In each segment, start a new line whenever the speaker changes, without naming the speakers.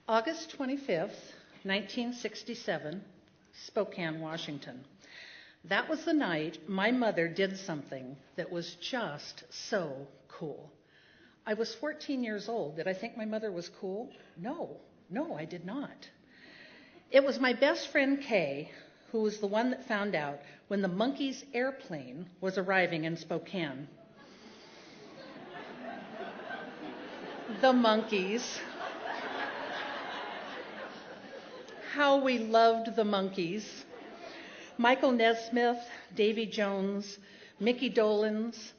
August 25th, 1967, Spokane, Washington. That was the night my mother did something that was just so cool. I was 14 years old. Did I think my mother was cool? No, I did not. It was my best friend Kay who was the one that found out when the Monkees airplane was arriving in Spokane. The Monkees. How we loved the Monkees. Michael Nesmith, Davy Jones, Mickey Dolenz,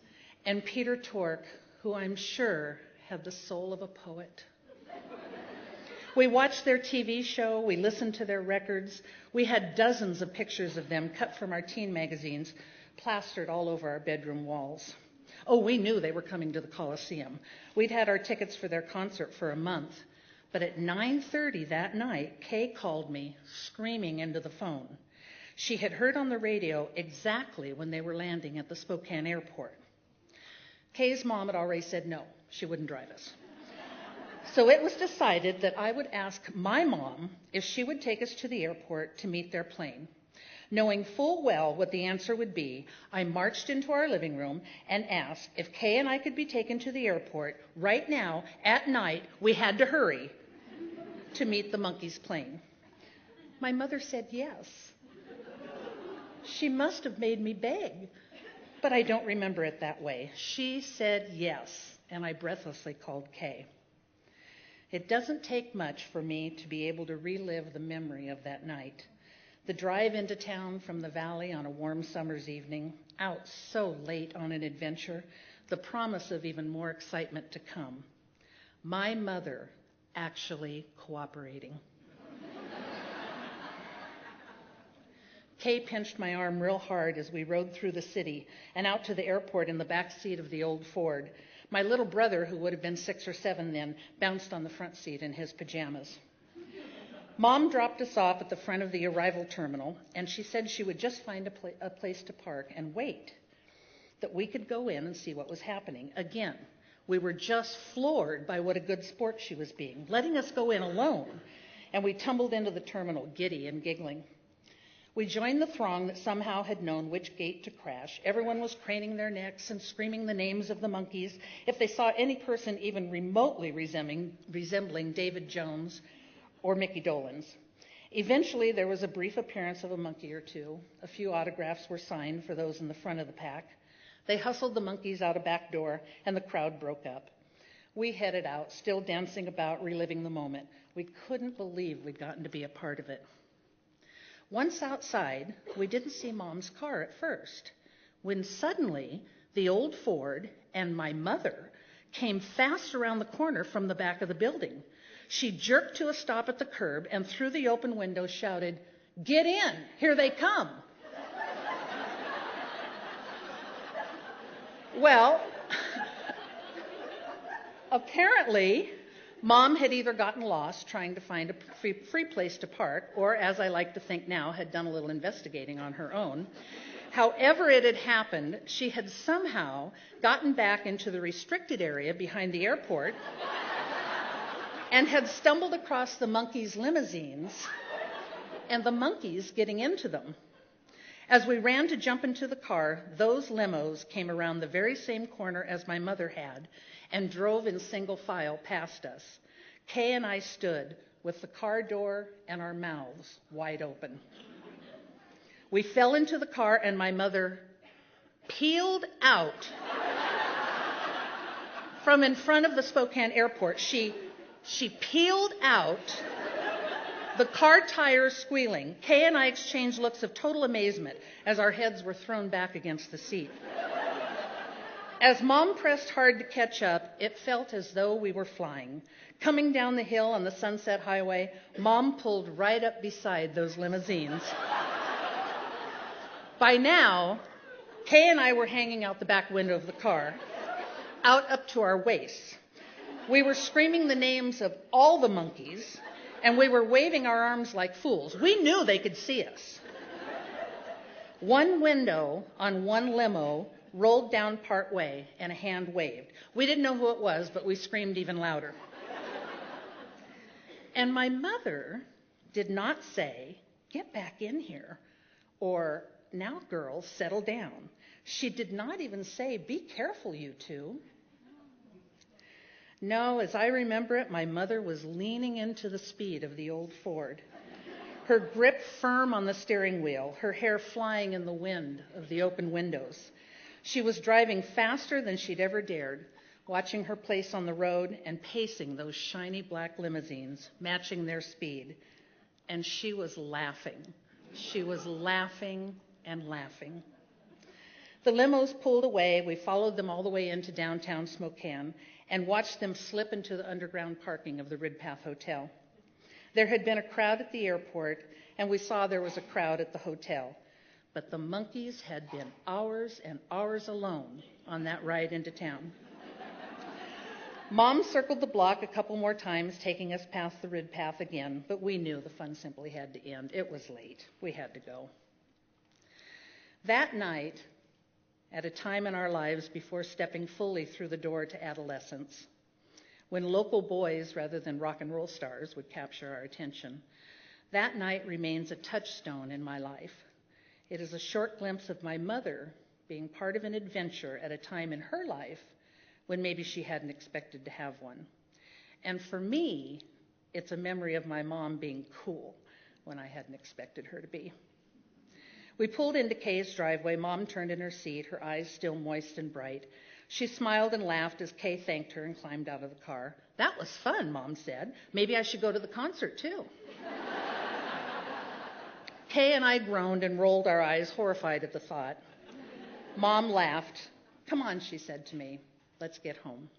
and Peter Tork, who I'm sure had the soul of a poet. We watched their TV show, we listened to their records, we had dozens of pictures of them cut from our teen magazines, plastered all over our bedroom walls. Oh, we knew they were coming to the Coliseum. We'd had our tickets for their concert for a month. But at 9:30 that night, Kay called me, screaming into the phone. She had heard on the radio exactly when they were landing at the Spokane airport. Kay's mom had already said no, she wouldn't drive us. So it was decided that I would ask my mom if she would take us to the airport to meet their plane. Knowing full well what the answer would be, I marched into our living room and asked if Kay and I could be taken to the airport right now, at night. We had to hurry to meet the Monkees plane. My mother said yes. She must have made me beg, but I don't remember it that way. She said yes, and I breathlessly called Kay. It doesn't take much for me to be able to relive the memory of that night. The drive into town from the valley on a warm summer's evening, out so late on an adventure, the promise of even more excitement to come. My mother actually cooperating. Kay pinched my arm real hard as we rode through the city and out to the airport in the back seat of the old Ford. My little brother, who would have been 6 or 7 then, bounced on the front seat in his pajamas. Mom dropped us off at the front of the arrival terminal, and she said she would just find a place to park and wait, that we could go in and see what was happening. Again, we were just floored by what a good sport she was being, letting us go in alone, and we tumbled into the terminal, giddy and giggling. We joined the throng that somehow had known which gate to crash. Everyone was craning their necks and screaming the names of the Monkees if they saw any person even remotely resembling David Jones or Mickey Dolenz. Eventually, there was a brief appearance of a monkey or two. A few autographs were signed for those in the front of the pack. They hustled the Monkees out a back door, and the crowd broke up. We headed out, still dancing about, reliving the moment. We couldn't believe we'd gotten to be a part of it. Once outside, we didn't see Mom's car at first, when suddenly the old Ford and my mother came fast around the corner from the back of the building. She jerked to a stop at the curb and through the open window shouted, "Get in, here they come." Well, apparently, Mom had either gotten lost trying to find a free place to park, or, as I like to think now, had done a little investigating on her own. However it had happened, she had somehow gotten back into the restricted area behind the airport and had stumbled across the Monkees limousines and the Monkees getting into them. As we ran to jump into the car, those limos came around the very same corner as my mother had and drove in single file past us. Kay and I stood with the car door and our mouths wide open. We fell into the car and my mother peeled out from in front of the Spokane airport. She peeled out, the car tires squealing. Kay and I exchanged looks of total amazement as our heads were thrown back against the seat. As Mom pressed hard to catch up, it felt as though we were flying. Coming down the hill on the Sunset Highway, Mom pulled right up beside those limousines. By now, Kay and I were hanging out the back window of the car, out up to our waists. We were screaming the names of all the Monkees, and we were waving our arms like fools. We knew they could see us. One window on one limo rolled down part way, and a hand waved. We didn't know who it was, but we screamed even louder. And my mother did not say, "Get back in here," or, "Now, girls, settle down." She did not even say, "Be careful, you two." No, as I remember it, my mother was leaning into the speed of the old Ford, her grip firm on the steering wheel, her hair flying in the wind of the open windows. She was driving faster than she'd ever dared, watching her place on the road and pacing those shiny black limousines, matching their speed. And she was laughing. She was laughing and laughing. The limos pulled away. We followed them all the way into downtown Spokane and watched them slip into the underground parking of the Ridpath Hotel. There had been a crowd at the airport, and we saw there was a crowd at the hotel. But the Monkees had been hours and hours alone on that ride into town. Mom circled the block a couple more times, taking us past the Ridpath again, but we knew the fun simply had to end. It was late. We had to go. That night, at a time in our lives before stepping fully through the door to adolescence, when local boys rather than rock and roll stars would capture our attention, that night remains a touchstone in my life. It is a short glimpse of my mother being part of an adventure at a time in her life when maybe she hadn't expected to have one. And for me, it's a memory of my mom being cool when I hadn't expected her to be. We pulled into Kay's driveway. Mom turned in her seat, her eyes still moist and bright. She smiled and laughed as Kay thanked her and climbed out of the car. "That was fun," Mom said. "Maybe I should go to the concert, too." Kay and I groaned and rolled our eyes, horrified at the thought. Mom laughed. "Come on," she said to me. "Let's get home."